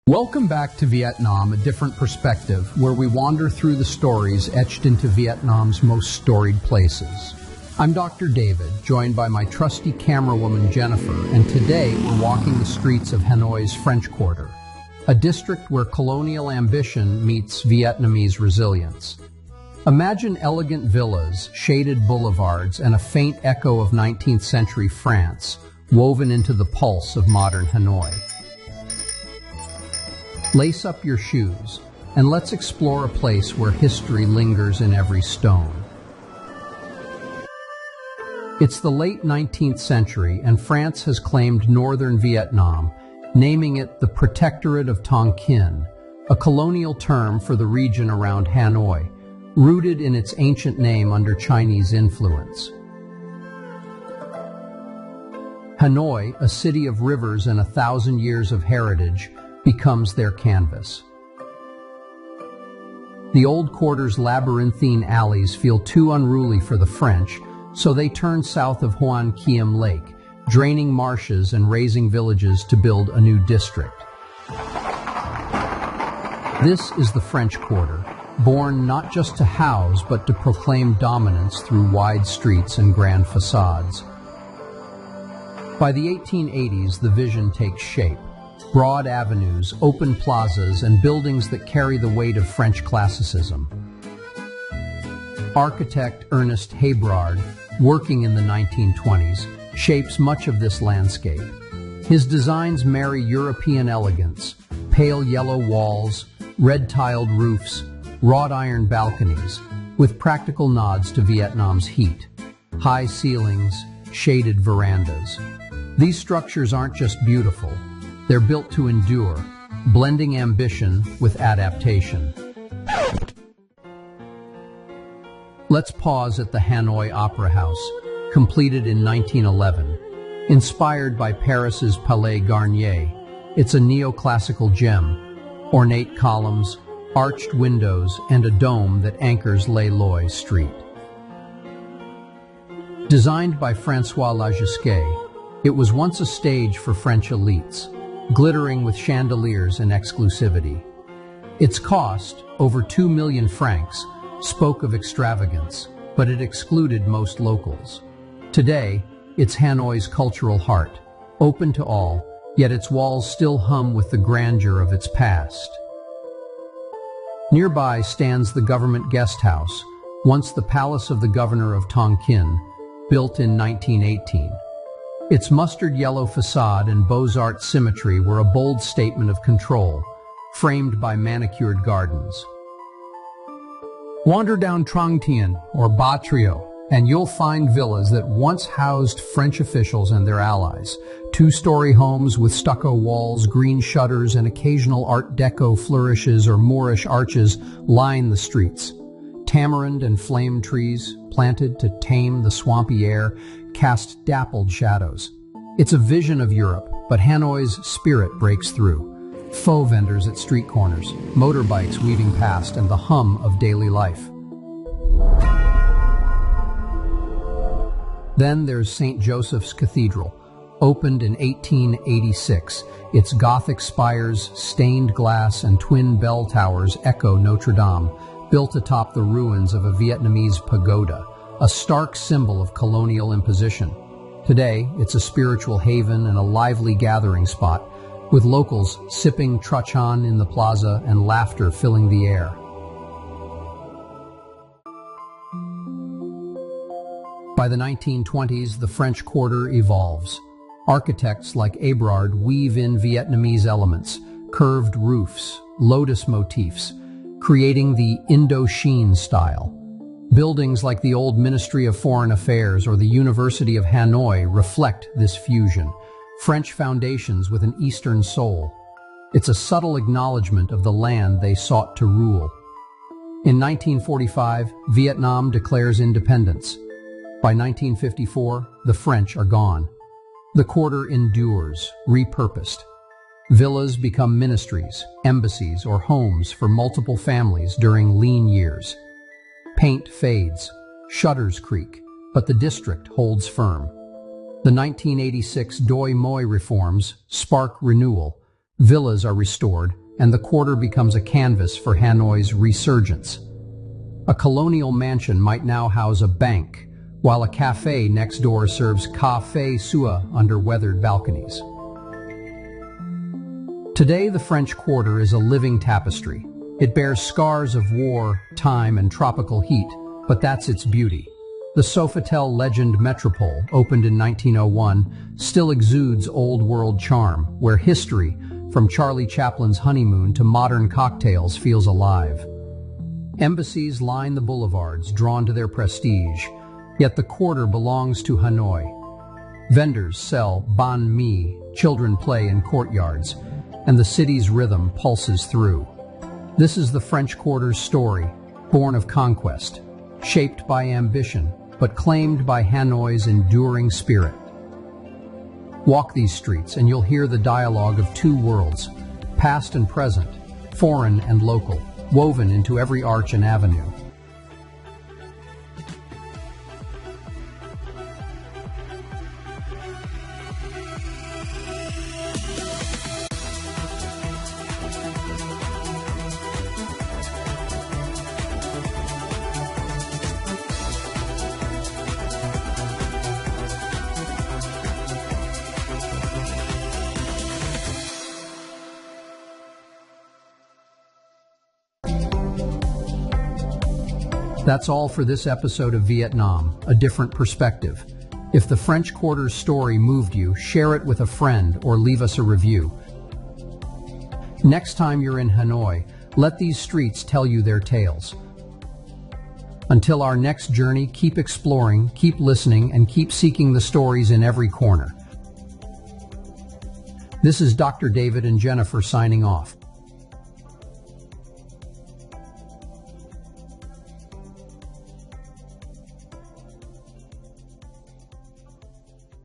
Welcome back to Vietnam, a different perspective, where we wander through the stories etched into Vietnam's most storied places. I'm Dr. David, joined by my trusty camerawoman Jennifer, and today we're walking the streets of Hanoi's French Quarter, a district where colonial ambition meets Vietnamese resilience. Imagine elegant villas, shaded boulevards, and a faint echo of 19th century France woven into the pulse of modern Hanoi. Lace up your shoes, and let's explore a place where history lingers in every stone. It's the late 19th century, and France has claimed northern Vietnam, naming it the Protectorate of Tonkin, a colonial term for the region around Hanoi, rooted in its ancient name under Chinese influence. Hanoi, a city of rivers and 1,000 years of heritage, becomes their canvas. The old quarter's labyrinthine alleys feel too unruly for the French, so they turn south of Hoan Kiem Lake, draining marshes and razing villages to build a new district. This is the French Quarter, born not just to house but to proclaim dominance through wide streets and grand facades. By the 1880s, the vision takes shape. Broad avenues, open plazas, and buildings that carry the weight of French classicism. Architect Ernest Hébrard, working in the 1920s, shapes much of this landscape. His designs marry European elegance, pale yellow walls, red-tiled roofs, wrought iron balconies, with practical nods to Vietnam's heat. High ceilings, shaded verandas. These structures aren't just beautiful. They're built to endure, blending ambition with adaptation. Let's pause at the Hanoi Opera House, completed in 1911. Inspired by Paris's Palais Garnier, it's a neoclassical gem, ornate columns, arched windows, and a dome that anchors Le Loi Street. Designed by François Lagisquet, it was once a stage for French elites, glittering with chandeliers and exclusivity. Its cost, over 2 million francs, spoke of extravagance, but it excluded most locals. Today, it's Hanoi's cultural heart, open to all, yet its walls still hum with the grandeur of its past. Nearby stands the government guest house, once the palace of the governor of Tonkin, built in 1918. Its mustard yellow facade and Beaux-Arts symmetry were a bold statement of control, framed by manicured gardens. Wander down Trang Tien, or Ba Trio, and you'll find villas that once housed French officials and their allies. Two-story homes with stucco walls, green shutters, and occasional Art Deco flourishes or Moorish arches line the streets. Tamarind and flame trees, planted to tame the swampy air, cast dappled shadows. It's a vision of Europe, but Hanoi's spirit breaks through. Faux vendors at street corners, motorbikes weaving past, and the hum of daily life. Then there's St. Joseph's Cathedral, opened in 1886. Its Gothic spires, stained glass, and twin bell towers echo Notre Dame, built atop the ruins of a Vietnamese pagoda, a stark symbol of colonial imposition. Today, it's a spiritual haven and a lively gathering spot, with locals sipping trachan in the plaza and laughter filling the air. By the 1920s, the French Quarter evolves. Architects like Hébrard weave in Vietnamese elements, curved roofs, lotus motifs, creating the Indochine style. Buildings like the old Ministry of Foreign Affairs or the University of Hanoi reflect this fusion. French foundations with an Eastern soul. It's a subtle acknowledgement of the land they sought to rule. In 1945, Vietnam declares independence. By 1954, the French are gone. The quarter endures, repurposed. Villas become ministries, embassies, or homes for multiple families during lean years. Paint fades, shutters creak, but the district holds firm. The 1986 Doi Moi reforms spark renewal, Villas are restored, and the quarter becomes a canvas for Hanoi's resurgence. A colonial mansion might now house a bank, while a cafe next door serves café sua under weathered balconies. Today, the French Quarter is a living tapestry. It bears scars of war, time, and tropical heat, but that's its beauty. The Sofitel Legend Metropole, opened in 1901, still exudes old-world charm, where history, from Charlie Chaplin's honeymoon to modern cocktails, feels alive. Embassies line the boulevards, drawn to their prestige, yet the quarter belongs to Hanoi. Vendors sell banh mi, children play in courtyards, and the city's rhythm pulses through. This is the French Quarter's story, born of conquest, shaped by ambition, but claimed by Hanoi's enduring spirit. Walk these streets and you'll hear the dialogue of two worlds, past and present, foreign and local, woven into every arch and avenue. That's all for this episode of Vietnam, A Different Perspective. If the French Quarter's story moved you, share it with a friend or leave us a review. Next time you're in Hanoi, let these streets tell you their tales. Until our next journey, keep exploring, keep listening, and keep seeking the stories in every corner. This is Dr. David and Jennifer signing off.